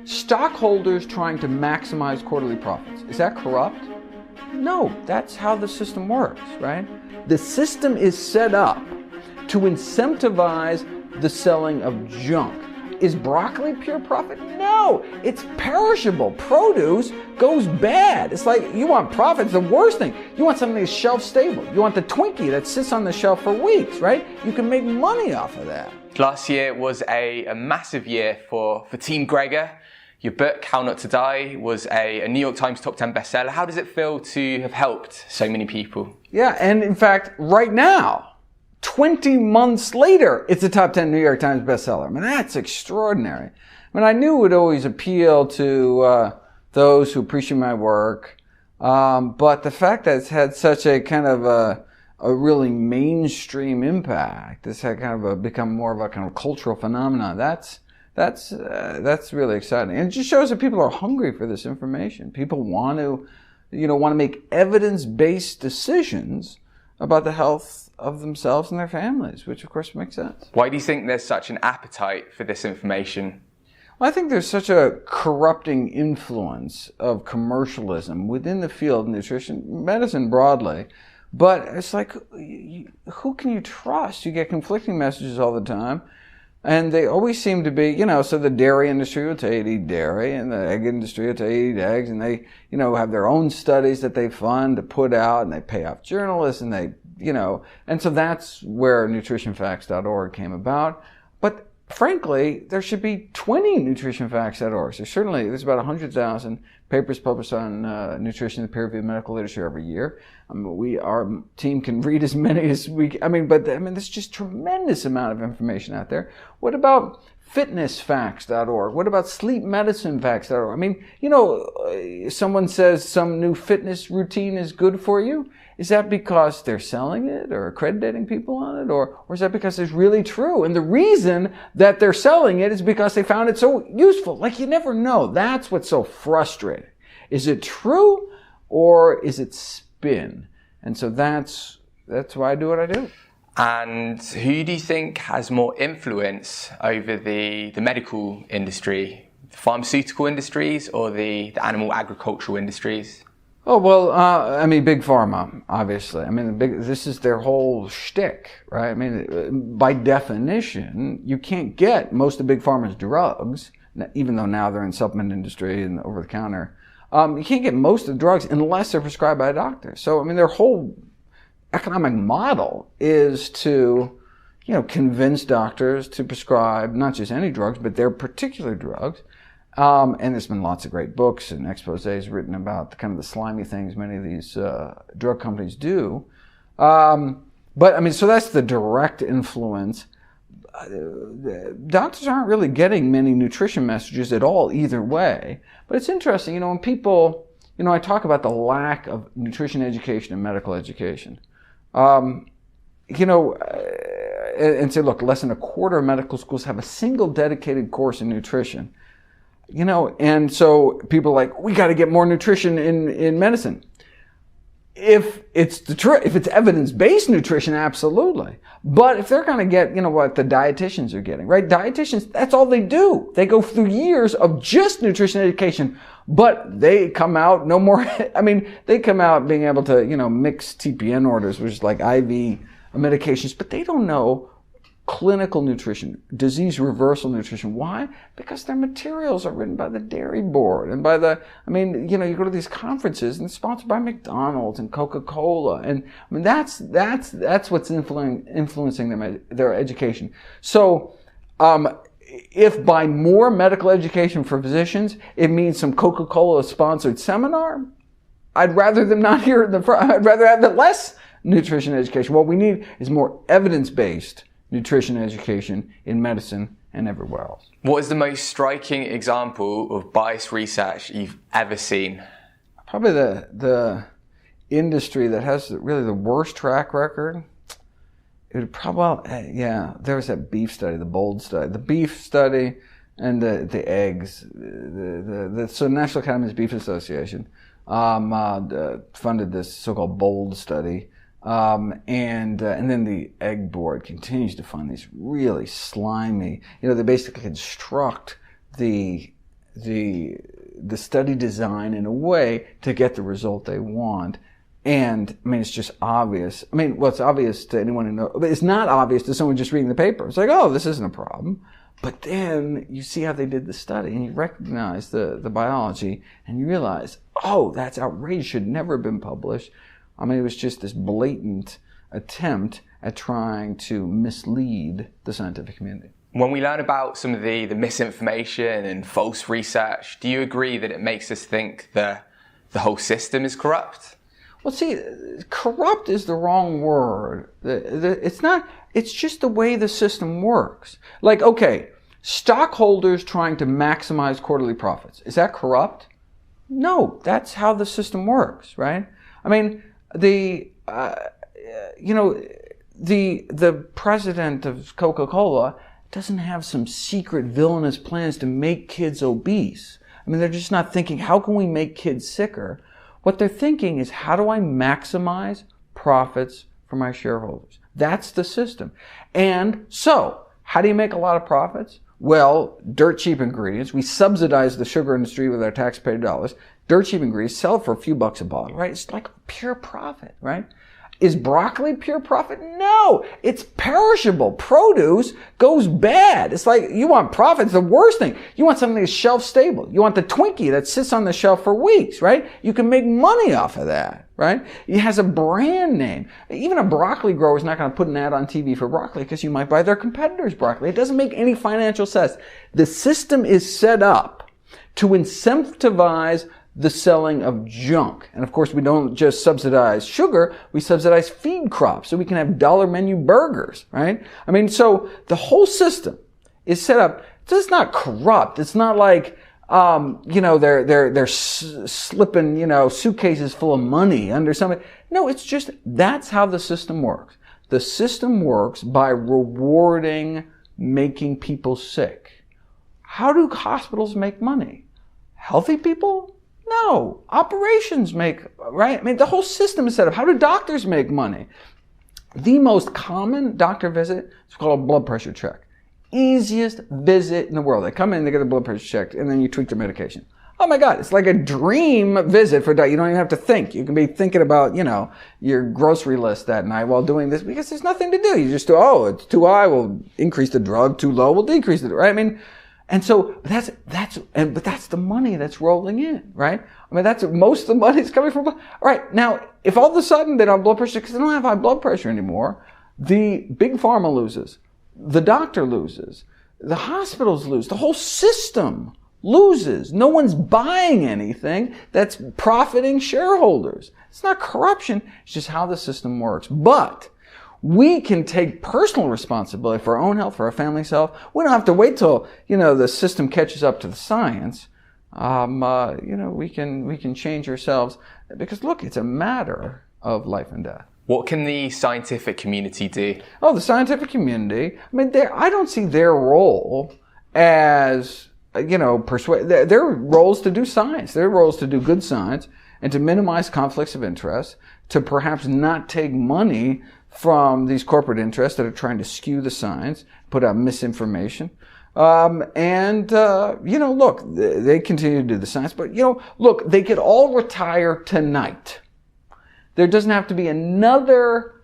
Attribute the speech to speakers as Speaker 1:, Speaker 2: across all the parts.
Speaker 1: Stockholders trying to maximize quarterly profits. Is that corrupt? No, that's how the system works, right? The system is set up to incentivize the selling of junk. Is broccoli pure profit? No, it's perishable. Produce goes bad. It's like you want profit, it's the worst thing. You want something that's shelf stable. You want the Twinkie that sits on the shelf for weeks, right? You can make money off of that.
Speaker 2: Last year was a massive year for Team Gregor. Your book, How Not to Die, was a New York Times top 10 bestseller. How does it feel to have helped so many people?
Speaker 1: Yeah, and in fact, right now, 20 months later, it's a top 10 New York Times bestseller. I mean, that's extraordinary. I mean, I knew it would always appeal to those who appreciate my work, but the fact that it's had such a kind of a really mainstream impact, it's had kind of become more of a kind of cultural phenomenon. That's really exciting, and it just shows that people are hungry for this information. People want to make evidence-based decisions about the health of themselves and their families, which of course makes sense.
Speaker 2: Why do you think there's such an appetite for this information?
Speaker 1: Well, I think there's such a corrupting influence of commercialism within the field of nutrition, medicine broadly. But it's like, who can you trust? You get conflicting messages all the time. And they always seem to be, so the dairy industry will tell you to eat dairy, and the egg industry will tell you to eat eggs, and they, have their own studies that they fund to put out, and they pay off journalists, and they, and so that's where nutritionfacts.org came about. But frankly, there should be 20 nutritionfacts.org. There's about 100,000 papers published on nutrition in the peer-reviewed medical literature every year. Our team can read as many as there's just tremendous amount of information out there. What about fitnessfacts.org? What about sleepmedicinefacts.org? I mean, someone says some new fitness routine is good for you. Is that because they're selling it or accrediting people on it? Or is that because it's really true? And the reason that they're selling it is because they found it so useful. Like, you never know. That's what's so frustrating. Is it true or is it spin? And so that's why I do what I do.
Speaker 2: And who do you think has more influence over the medical industry, the pharmaceutical industries or the animal agricultural industries?
Speaker 1: Oh, well, Big Pharma, obviously. This is their whole shtick, right? I mean, by definition, you can't get most of Big Pharma's drugs, even though now they're in supplement industry and over the counter. You can't get most of the drugs unless they're prescribed by a doctor. So, their whole economic model is to, convince doctors to prescribe not just any drugs, but their particular drugs. And there's been lots of great books and exposés written about the slimy things many of these drug companies do. So that's the direct influence. Doctors aren't really getting many nutrition messages at all either way. But it's interesting, when people, I talk about the lack of nutrition education and medical education. And say, look, less than a quarter of medical schools have a single dedicated course in nutrition. And so people are like, we got to get more nutrition in medicine. If it's evidence-based nutrition, absolutely. But if they're going to get, what the dietitians are getting, right? Dietitians, that's all they do. They go through years of just nutrition education, but they come out no more. They come out being able to, mix TPN orders, which is like IV medications, but they don't know clinical nutrition, disease reversal nutrition. Why? Because their materials are written by the Dairy Board and by you go to these conferences and it's sponsored by McDonald's and Coca-Cola. And that's what's influencing their education. So, if by more medical education for physicians, it means some Coca-Cola sponsored seminar, I'd rather them not hear it in the front. I'd rather have the less nutrition education. What we need is more evidence-based nutrition education in medicine and everywhere else.
Speaker 2: What is the most striking example of biased research you've ever seen?
Speaker 1: Probably the industry that has really the worst track record. It would probably, there was that beef study, the BOLD study, the beef study and the eggs. So National Academies Beef Association funded this so-called BOLD study. And then the Egg Board continues to fund these really slimy, they basically construct the the study design in a way to get the result they want. And, I mean, it's just obvious. I mean, well, it's obvious to anyone who knows, but it's not obvious to someone just reading the paper. It's like, oh, this isn't a problem. But then you see how they did the study and you recognize the biology and you realize, oh, that's outrageous. Should never have been published. I mean, it was just this blatant attempt at trying to mislead the scientific community.
Speaker 2: When we learn about some of the misinformation and false research, do you agree that it makes us think the whole system is corrupt?
Speaker 1: Well, see, corrupt is the wrong word. It's not, it's just the way the system works. Like, okay, stockholders trying to maximize quarterly profits. Is that corrupt? No, that's how the system works, right? I mean, the president of Coca-Cola doesn't have some secret villainous plans to make kids obese. I mean, they're just not thinking, how can we make kids sicker? What they're thinking is, how do I maximize profits for my shareholders? That's the system. And so, how do you make a lot of profits? Well, dirt cheap ingredients. We subsidize the sugar industry with our taxpayer dollars. Dirt cheap ingredients, sell it for a few bucks a bottle, right? It's like pure profit, right? Is broccoli pure profit? No, it's perishable. Produce goes bad. It's like, you want profit, it's the worst thing. You want something that's shelf stable. You want the Twinkie that sits on the shelf for weeks, right? You can make money off of that, right? It has a brand name. Even a broccoli grower is not going to put an ad on TV for broccoli because you might buy their competitor's broccoli. It doesn't make any financial sense. The system is set up to incentivize the selling of junk. And of course, we don't just subsidize sugar, we subsidize feed crops so we can have dollar menu burgers, right? I mean, so the whole system is set up, it's not corrupt. It's not like, they're slipping, suitcases full of money under something. No, it's just, that's how the system works. The system works by rewarding making people sick. How do hospitals make money? Healthy people? No. Operations make, right? I mean, the whole system is set up. How do doctors make money? The most common doctor visit is called a blood pressure check. Easiest visit in the world. They come in, they get their blood pressure checked, and then you tweak their medication. Oh my God, it's like a dream visit for a doctor. You don't even have to think. You can be thinking about, your grocery list that night while doing this because there's nothing to do. You just do, it's too high, we'll increase the drug, too low, we'll decrease it, right? I mean, and so but that's the money that's rolling in, right? I mean, that's most of the money is coming from. All right, now if all of a sudden they don't have blood pressure because they don't have high blood pressure anymore, the big pharma loses, the doctor loses, the hospitals lose, the whole system loses. No one's buying anything that's profiting shareholders. It's not corruption. It's just how the system works. But we can take personal responsibility for our own health, for our family's health. We don't have to wait till, the system catches up to the science. We can change ourselves because look, it's a matter of life and death.
Speaker 2: What can the scientific community do?
Speaker 1: Oh, the scientific community. I mean, I don't see their role as, persuade. Their role is to do science. Their role is to do good science and to minimize conflicts of interest, to perhaps not take money from these corporate interests that are trying to skew the science, put out misinformation. Look, they continue to do the science, but, look, they could all retire tonight. There doesn't have to be another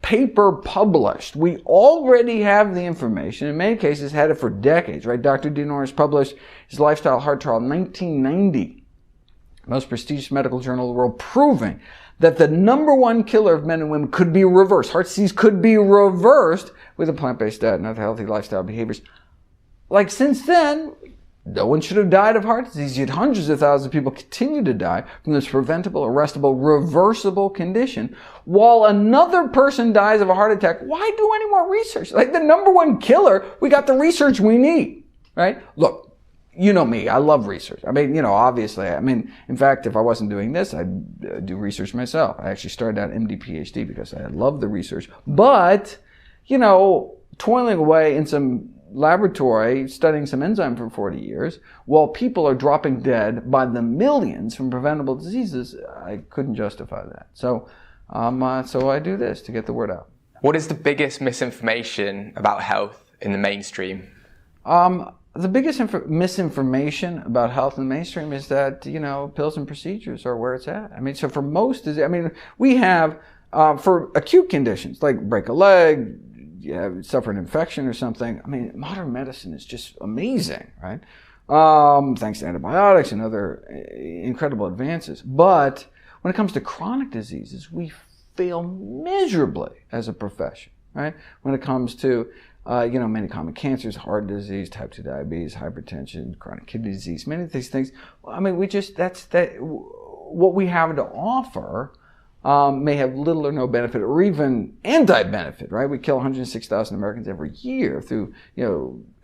Speaker 1: paper published. We already have the information. In many cases, had it for decades, right? Dr. Dean Ornish published his lifestyle heart trial in 1990, most prestigious medical journal of the world, proving that the number one killer of men and women could be reversed. Heart disease could be reversed with a plant-based diet and other healthy lifestyle behaviors. Like, since then, no one should have died of heart disease, yet hundreds of thousands of people continue to die from this preventable, arrestable, reversible condition, while another person dies of a heart attack. Why do any more research? Like, the number one killer, we got the research we need, right? Look, you know me, I love research. I mean, obviously, in fact, if I wasn't doing this, I'd do research myself. I actually started out MD, PhD because I love the research. But, toiling away in some laboratory, studying some enzyme for 40 years, while people are dropping dead by the millions from preventable diseases, I couldn't justify that. So I do this to get the word out.
Speaker 2: What is the biggest misinformation about health in the mainstream?
Speaker 1: the biggest misinformation about health in the mainstream is that, pills and procedures are where it's at. I mean, so for most, we have, for acute conditions, like break a leg, suffer an infection or something, I mean, modern medicine is just amazing, right? Thanks to antibiotics and other incredible advances. But when it comes to chronic diseases, we fail miserably as a profession, right? When it comes to, many common cancers, heart disease, type 2 diabetes, hypertension, chronic kidney disease, many of these things. I mean, what we have to offer may have little or no benefit or even anti-benefit, right? We kill 106,000 Americans every year through,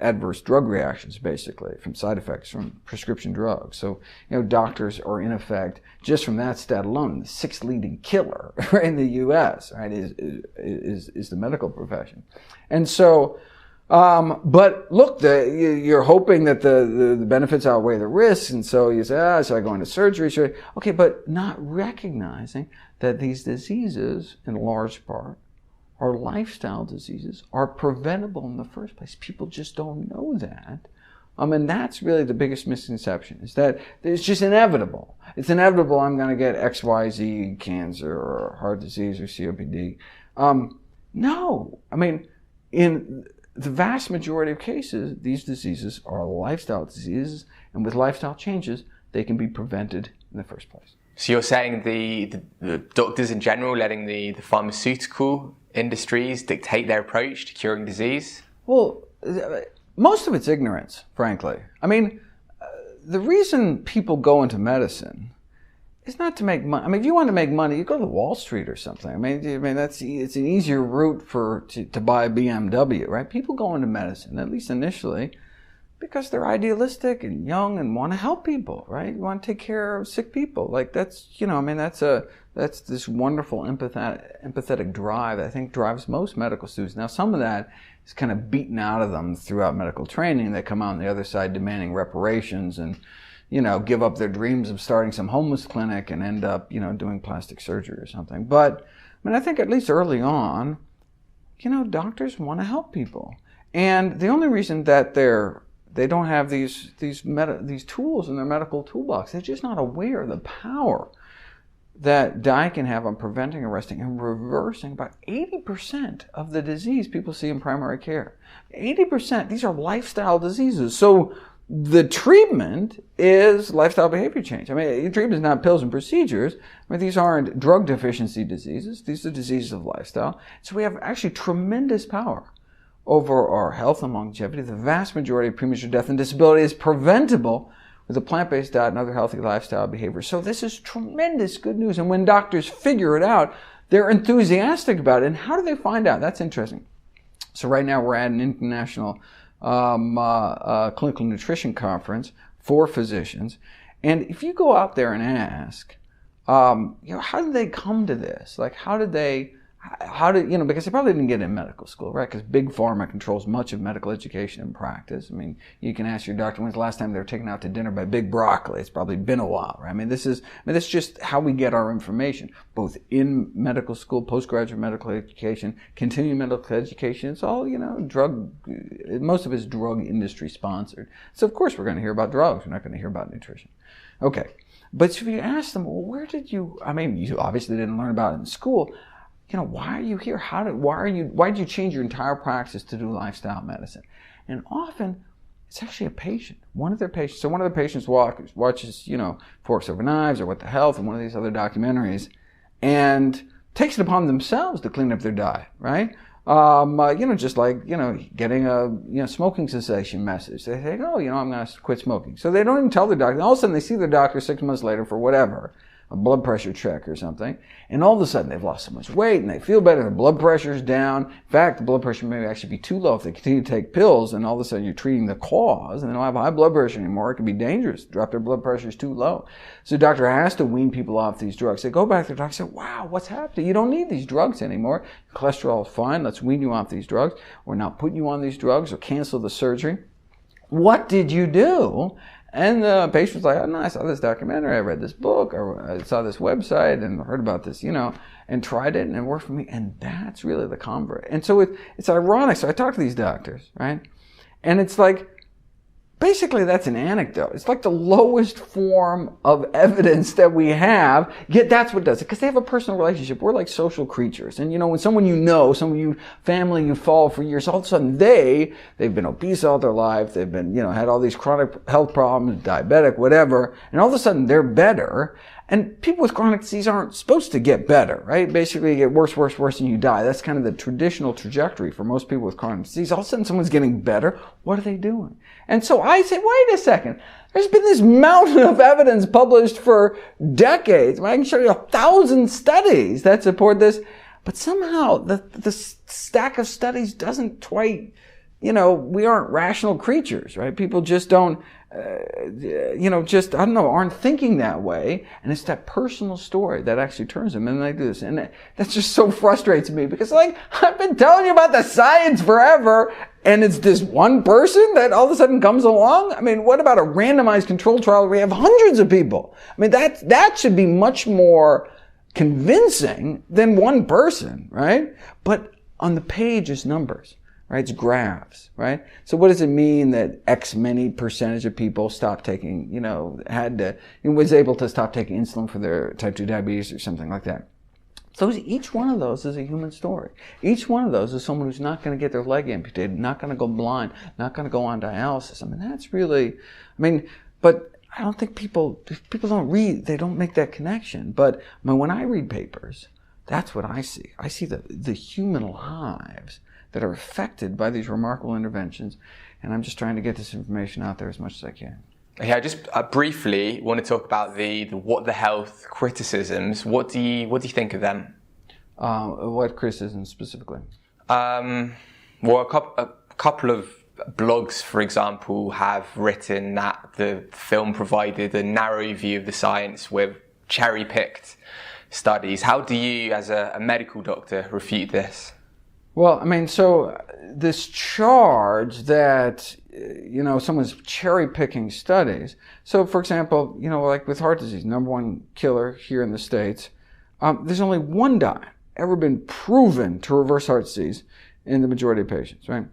Speaker 1: adverse drug reactions, basically, from side effects from prescription drugs. So, doctors are, in effect, just from that stat alone, the sixth leading killer in the U.S., right, is the medical profession. And so, but look, you're hoping that the benefits outweigh the risks, and so you say, so I go into surgery? Sure. Okay, but not recognizing that these diseases, in large part, are lifestyle diseases, are preventable in the first place. People just don't know that. And that's really the biggest misconception, is that it's just inevitable. It's inevitable I'm going to get XYZ cancer or heart disease or COPD. No. I mean, in the vast majority of cases, these diseases are lifestyle diseases, and with lifestyle changes, they can be prevented in the first place.
Speaker 2: So you're saying the doctors in general letting the pharmaceutical industries dictate their approach to curing disease?
Speaker 1: Well, most of it's ignorance, frankly. I mean, the reason people go into medicine is not to make money. I mean, if you want to make money, you go to Wall Street or something. I mean, it's an easier route to buy a BMW, right? People go into medicine, at least initially, because they're idealistic and young and want to help people, right? You want to take care of sick people. Like that's this wonderful empathetic drive that I think drives most medical students. Now, some of that is kind of beaten out of them throughout medical training. They come out on the other side demanding reparations and, give up their dreams of starting some homeless clinic and end up, doing plastic surgery or something. But, I think at least early on, doctors want to help people. And the only reason that they don't have these tools in their medical toolbox, they're just not aware of the power that diet can have on preventing, arresting, and reversing about 80% of the disease people see in primary care. 80%, these are lifestyle diseases. So the treatment is lifestyle behavior change. I mean, the treatment is not pills and procedures. I mean, these aren't drug deficiency diseases. These are diseases of lifestyle. So we have actually tremendous power over our health and longevity. The vast majority of premature death and disability is preventable with a plant-based diet and other healthy lifestyle behaviors. So this is tremendous good news. And when doctors figure it out, they're enthusiastic about it. And how do they find out? That's interesting. So right now we're at an international clinical nutrition conference for physicians. And if you go out there and ask, how did they come to this? Like, because they probably didn't get it in medical school, right? Because big pharma controls much of medical education and practice. I mean, you can ask your doctor when's the last time they were taken out to dinner by Big Broccoli. It's probably been a while, right? I mean, this is just how we get our information, both in medical school, postgraduate medical education, continuing medical education. It's all, most of it's drug industry sponsored. So of course we're going to hear about drugs. We're not going to hear about nutrition. Okay. But if you ask them, well, you obviously didn't learn about it in school. Why are you here? Why did you change your entire practice to do lifestyle medicine? And often, it's actually a patient. One of their patients watches, Forks Over Knives or What the Health and one of these other documentaries and takes it upon themselves to clean up their diet, right? Just like, getting a, smoking cessation message. They say, I'm going to quit smoking. So they don't even tell their doctor. All of a sudden, they see their doctor 6 months later for whatever, a blood pressure check or something, and all of a sudden they've lost so much weight and they feel better, their blood pressure's down. In fact, the blood pressure may actually be too low if they continue to take pills, and all of a sudden you're treating the cause and they don't have high blood pressure anymore. It can be dangerous. Drop their blood pressure is too low. So the doctor has to wean people off these drugs. They go back to the doctor and say, wow, what's happening? You don't need these drugs anymore. Cholesterol is fine. Let's wean you off these drugs. We're not putting you on these drugs or cancel the surgery. What did you do? And the patient's like, I saw this documentary, I read this book, or I saw this website and heard about this, and tried it and it worked for me. And that's really the convert. And so it's ironic. So I talk to these doctors, right? And it's like, basically that's an anecdote. It's like the lowest form of evidence that we have, yet that's what does it, because they have a personal relationship. We're like social creatures. And when someone family you follow for years, all of a sudden they've been obese all their life, they've been, had all these chronic health problems, diabetic, whatever, and all of a sudden they're better. And people with chronic disease aren't supposed to get better, right? Basically, you get worse, worse, worse, and you die. That's kind of the traditional trajectory for most people with chronic disease. All of a sudden, someone's getting better. What are they doing? And so I say, wait a second. There's been this mountain of evidence published for decades. I can show you 1,000 studies that support this. But somehow, the stack of studies doesn't quite, we aren't rational creatures, right? People just don't, aren't thinking that way. And it's that personal story that actually turns them. And they do this. And that just so frustrates me because I've been telling you about the science forever. And it's this one person that all of a sudden comes along. I mean, what about a randomized controlled trial where we have hundreds of people? I mean, that should be much more convincing than one person, right? But on the page is numbers. Right? It's graphs, right? So what does it mean that X many percentage of people stopped taking, was able to stop taking insulin for their type 2 diabetes or something like that? So each one of those is a human story. People one of those is someone who's not going to get their leg amputated, not going to go blind, not going to go on dialysis. I mean, that's really, but I don't think people don't read, they don't make that connection. But when I read papers, that's what I see. I see the human lives that are affected by these remarkable interventions, and I'm just trying to get this information out there as much as I can.
Speaker 2: Yeah, I just briefly want to talk about the What the Health criticisms. What do you think of them?
Speaker 1: What criticisms specifically?
Speaker 2: Well, a couple of blogs, for example, have written that the film provided a narrow view of the science with cherry-picked studies. How do you, as a medical doctor, refute this?
Speaker 1: Well, so this charge that, someone's cherry-picking studies. So, for example, like with heart disease, number one killer here in the States, there's only one diet ever been proven to reverse heart disease in the majority of patients, right?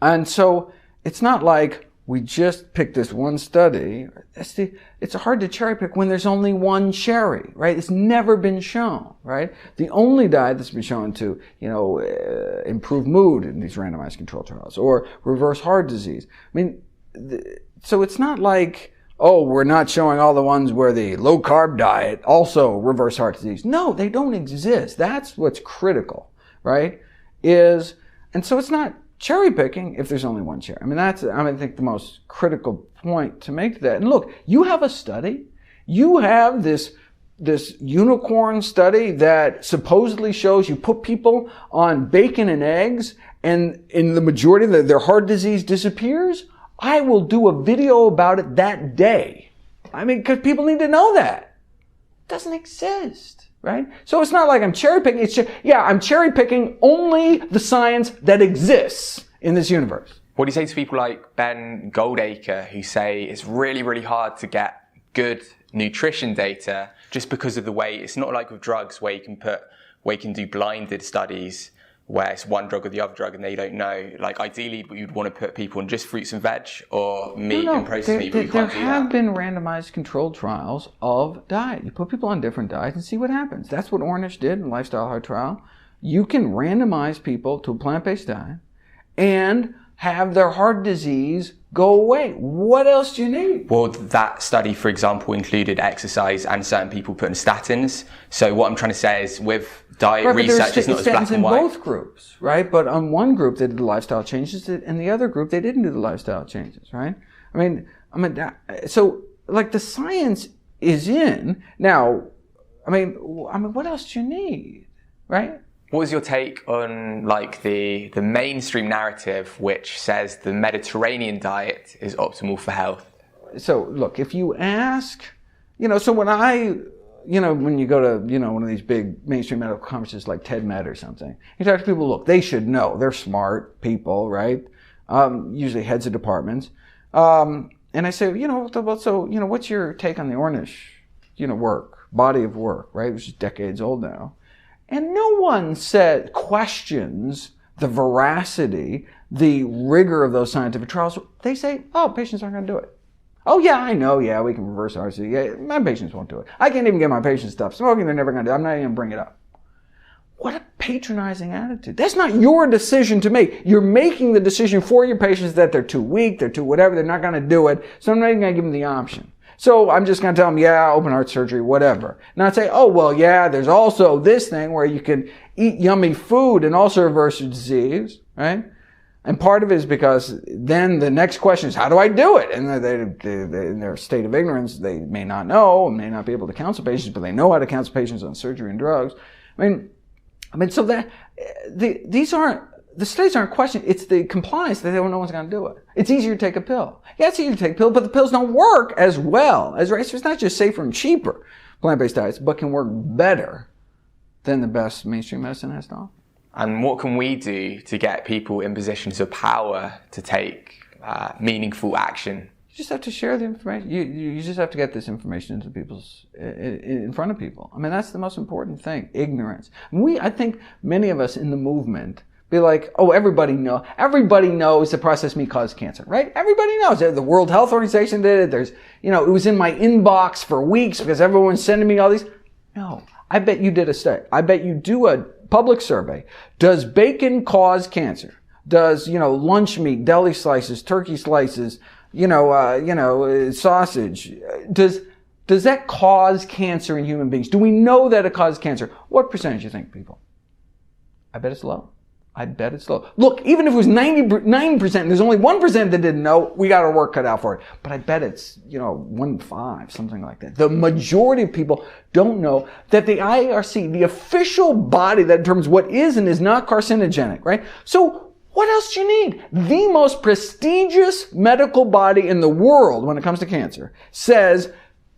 Speaker 1: And so it's not like we just picked this one study. It's hard to cherry pick when there's only one cherry, right? It's never been shown, right? The only diet that's been shown to, improve mood in these randomized control trials or reverse heart disease. So it's not like, we're not showing all the ones where the low carb diet also reverse heart disease. No, they don't exist. That's what's critical, right? And so it's not cherry picking if there's only one cherry. That's, I think, the most critical point to make to that. And look, you have a study. You have this unicorn study that supposedly shows you put people on bacon and eggs and in the majority of their heart disease disappears. I will do a video about it that day. Because people need to know that. It doesn't exist. Right? So it's not like I'm cherry picking. I'm cherry picking only the science that exists in this universe.
Speaker 2: What do you say to people like Ben Goldacre who say it's really, really hard to get good nutrition data just because of the way it's not like with drugs where you can do blinded studies where it's one drug or the other drug and they don't know. Like ideally you'd want to put people on just fruits and veg or meat and processed meat, but you can't do that.
Speaker 1: There have been randomized controlled trials of diet. You put people on different diets and see what happens. That's what Ornish did in the Lifestyle Heart Trial. You can randomize people to a plant-based diet and have their heart disease go away. What else do you need?
Speaker 2: Well, that study, for example, included exercise and certain people put on statins. So what I'm trying to say is with diet research, it's not as black and white.
Speaker 1: In both groups, right? But on one group, they did the lifestyle changes, and the other group, they didn't do the lifestyle changes, right? So like the science is in. Now, what else do you need, right?
Speaker 2: What was your take on like the mainstream narrative which says the Mediterranean diet is optimal for health?
Speaker 1: So look, if you ask, so when you go to, one of these big mainstream medical conferences like TEDMed or something, you talk to people, look, they should know. They're smart people, right? Usually heads of departments. And I say, what's your take on the Ornish, body of work, right? Which is decades old now. And no one questions the veracity, the rigor of those scientific trials, they say, oh, patients aren't going to do it. Oh, yeah, I know. Yeah, we can reverse RC. Yeah, my patients won't do it. I can't even get my patients to stop smoking. They're never going to do it. I'm not even going to bring it up. What a patronizing attitude. That's not your decision to make. You're making the decision for your patients that they're too weak, they're too whatever, they're not going to do it. So I'm not even going to give them the option. So I'm just going to tell them, yeah, open heart surgery, whatever. Not say, oh, well, yeah, there's also this thing where you can eat yummy food and also reverse your disease, right? And part of it is because then the next question is, how do I do it? And they, in their state of ignorance, they may not know, may not be able to counsel patients, but they know how to counsel patients on surgery and drugs. I mean, so that the studies aren't questioned. It's the compliance that no one's going to do it. It's easier to take a pill. Yeah, it's easier to take a pill, but the pills don't work as well as right. So it's not just safer and cheaper plant-based diets, but can work better than the best mainstream medicine has to offer.
Speaker 2: And what can we do to get people in positions of power to take meaningful action?
Speaker 1: You just have to share the information. You just have to get this information into in front of people. I mean, that's the most important thing. Ignorance. I think many of us in the movement be like, oh, everybody knows that processed meat causes cancer, right? Everybody knows. The World Health Organization did it. It was in my inbox for weeks because everyone's sending me all these. No, I bet you did a study. I bet you do a public survey. Does bacon cause cancer? Does, lunch meat, deli slices, turkey slices, sausage, does that cause cancer in human beings? Do we know that it causes cancer? What percentage do you think, people? I bet it's low. Look, even if it was 90%, and there's only 1% that didn't know, we got our work cut out for it. But I bet it's, 1 in 5, something like that. The majority of people don't know that the IARC, the official body that determines what is and is not carcinogenic, right? So what else do you need? The most prestigious medical body in the world when it comes to cancer says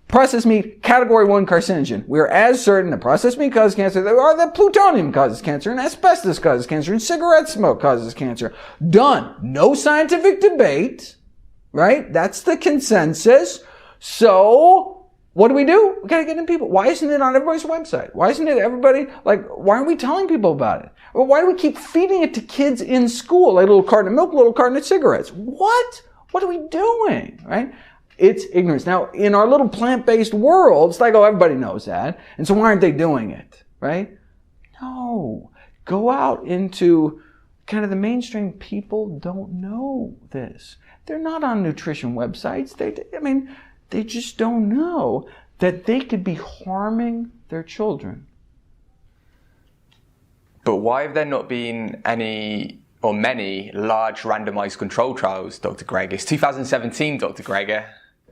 Speaker 1: processed meat, category 1 carcinogen. We are as certain that processed meat causes cancer that plutonium causes cancer and asbestos causes cancer and cigarette smoke causes cancer. Done. No scientific debate, right? That's the consensus. So what do? We got to get in people. Why isn't it on everybody's website? Why isn't it everybody, why aren't we telling people about it? Or why do we keep feeding it to kids in school? Like a little carton of milk, a little carton of cigarettes. What? What are we doing, right? It's ignorance. Now, in our little plant-based world, it's like, oh, everybody knows that. And so why aren't they doing it, right? No. Go out into kind of the mainstream. People don't know this. They're not on nutrition websites. They just don't know that they could be harming their children.
Speaker 2: But why have there not been any or many large randomized control trials, Dr. Greg? It's 2017, Dr. Greger.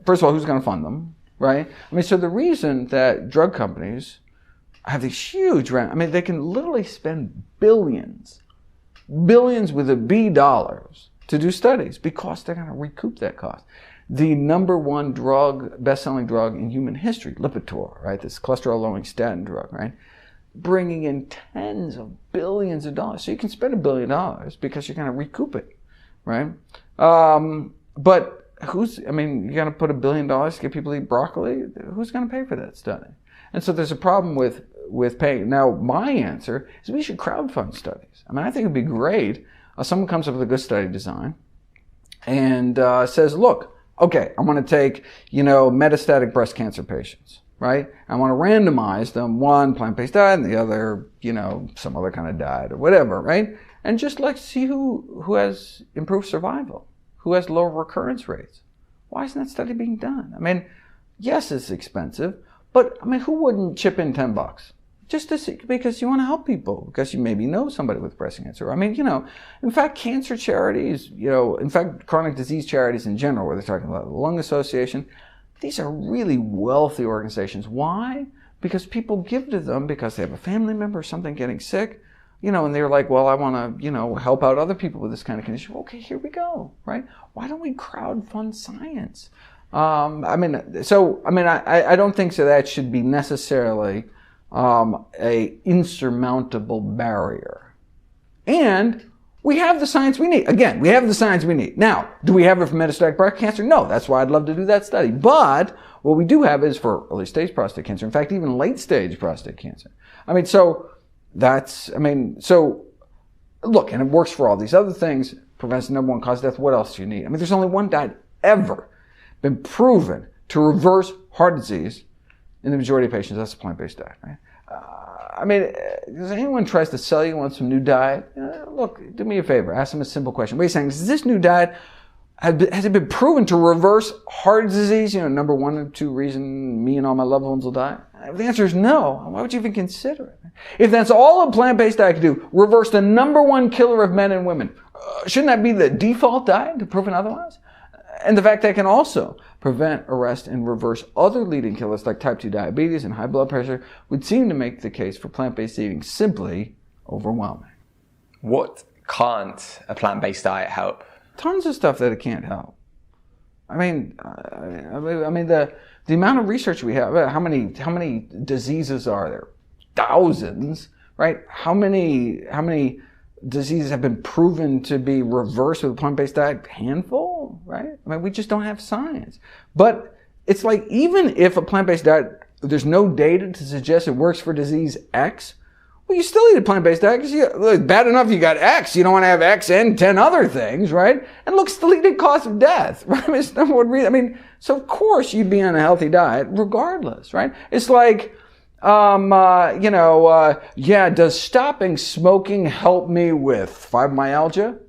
Speaker 1: First of all, who's going to fund them, right? So the reason that drug companies have these huge, they can literally spend billions with a B dollars to do studies because they're going to recoup that cost. The number 1 best-selling drug in human history, Lipitor, right? This cholesterol-lowering statin drug, right? Bringing in tens of billions of dollars. So you can spend $1 billion because you're going to recoup it, right? But you're going to put $1 billion to get people to eat broccoli? Who's going to pay for that study? And so there's a problem with paying. Now, my answer is we should crowdfund studies. I think it'd be great. Someone comes up with a good study design and says, look, okay, I want to take, metastatic breast cancer patients, right? I want to randomize them, one plant-based diet and the other, some other kind of diet or whatever, right? And just see who has improved survival. Who has lower recurrence rates? Why isn't that study being done? Yes, it's expensive, but who wouldn't chip in $10 just to see, because you want to help people, because you maybe know somebody with breast cancer. In fact, cancer charities, in fact, chronic disease charities in general, where they're talking about the Lung Association, these are really wealthy organizations. Why? Because people give to them because they have a family member or something getting sick. And they're like, well, I want to, help out other people with this kind of condition. Okay, here we go, right? Why don't we crowdfund science? I don't think so that should be necessarily a insurmountable barrier. And we have the science we need. Again, we have the science we need. Now, do we have it for metastatic breast cancer? No, that's why I'd love to do that study. But what we do have is for early stage prostate cancer. In fact, even late stage prostate cancer. Look, and it works for all these other things. prevents the number one cause of death. What else do you need? I mean, there's only one diet ever been proven to reverse heart disease in the majority of patients. That's a plant-based diet, right? I mean, if anyone tries to sell you on some new diet, look, do me a favor. Ask them a simple question. What are you saying? Is this new diet, has it been proven to reverse heart disease? Number 1 or 2 reason me and all my loved ones will die? If the answer is no, why would you even consider it? If that's all a plant-based diet can do, reverse the number 1 killer of men and women, shouldn't that be the default diet to proven otherwise? And the fact that it can also prevent, arrest, and reverse other leading killers like type 2 diabetes and high blood pressure would seem to make the case for plant-based eating simply overwhelming.
Speaker 2: What can't a plant-based diet help?
Speaker 1: Tons of stuff that it can't help. I mean, the amount of research we have, how many diseases are there? Thousands, right? How many diseases have been proven to be reversed with a plant-based diet? Handful, right? I mean, we just don't have science. But it's like, even if a plant-based diet, there's no data to suggest it works for disease X, well, you still eat a plant-based diet because bad enough you got X. You don't want to have X and 10 other things, right? And look, it's the leading cause of death, right? I mean, it's number one reason. I mean, so of course you'd be on a healthy diet regardless, right? It's like, does stopping smoking help me with fibromyalgia?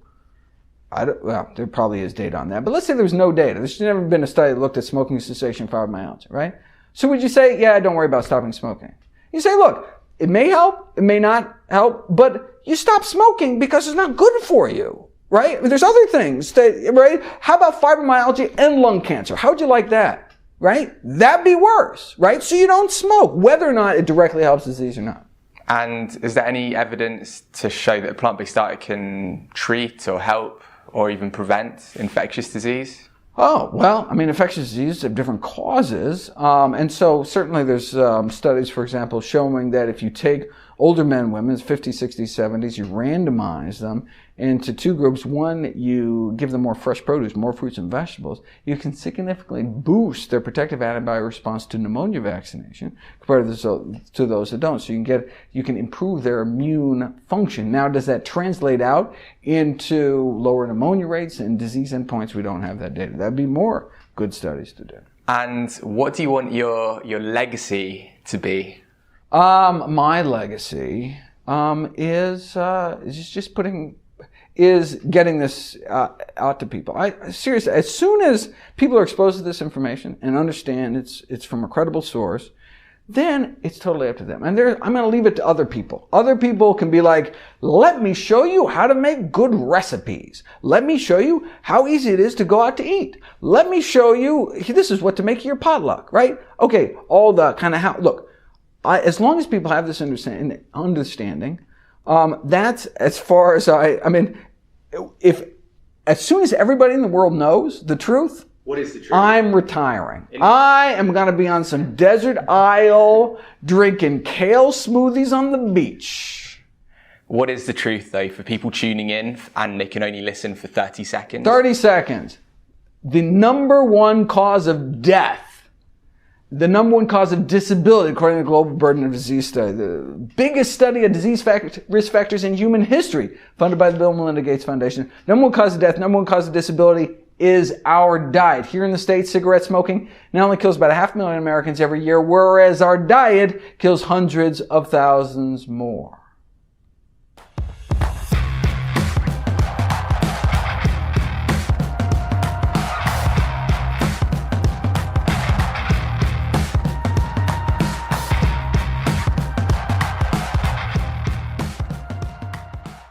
Speaker 1: Well, there probably is data on that, but let's say there's no data. There's never been a study that looked at smoking cessation fibromyalgia, right? So would you say, yeah, don't worry about stopping smoking? You say, look, it may help, it may not help, but you stop smoking because it's not good for you, right? I mean, there's other things, right? How about fibromyalgia and lung cancer? How would you like that, right? That'd be worse, right? So you don't smoke, whether or not it directly helps disease or not.
Speaker 2: And is there any evidence to show that a plant-based diet can treat or help or even prevent infectious disease?
Speaker 1: Oh, well, I mean, infectious diseases have different causes. And so certainly there's studies, for example, showing that if you take older men and women, 50s, 60s, 70s, you randomize them into 2 groups. One, you give them more fresh produce, more fruits and vegetables. You can significantly boost their protective antibody response to pneumonia vaccination compared to those that don't. So you can improve their immune function. Now, does that translate out into lower pneumonia rates and disease endpoints? We don't have that data. That'd be more good studies to do. And
Speaker 2: what do you want your legacy to be?
Speaker 1: My legacy is getting this out to people. Seriously, as soon as people are exposed to this information and understand it's from a credible source, then it's totally up to them. And I'm going to leave it to other people. Other people can be like, let me show you how to make good recipes. Let me show you how easy it is to go out to eat. Let me show you, this is what to make your potluck, right? Okay, all the kind of how, look, as long as people have this understanding, that's as far as if as soon as everybody in the world knows the truth,
Speaker 2: what is the truth?
Speaker 1: I'm retiring. I am going to be on some desert isle drinking kale smoothies on the beach.
Speaker 2: What is the truth, though, for people tuning in and they can only listen for 30 seconds?
Speaker 1: 30 seconds. The number 1 cause of death, the number 1 cause of disability, according to the Global Burden of Disease Study, the biggest study of disease risk factors in human history, funded by the Bill and Melinda Gates Foundation. Number 1 cause of death, number 1 cause of disability is our diet. Here in the States, cigarette smoking not only kills about 500,000 Americans every year, whereas our diet kills hundreds of thousands more.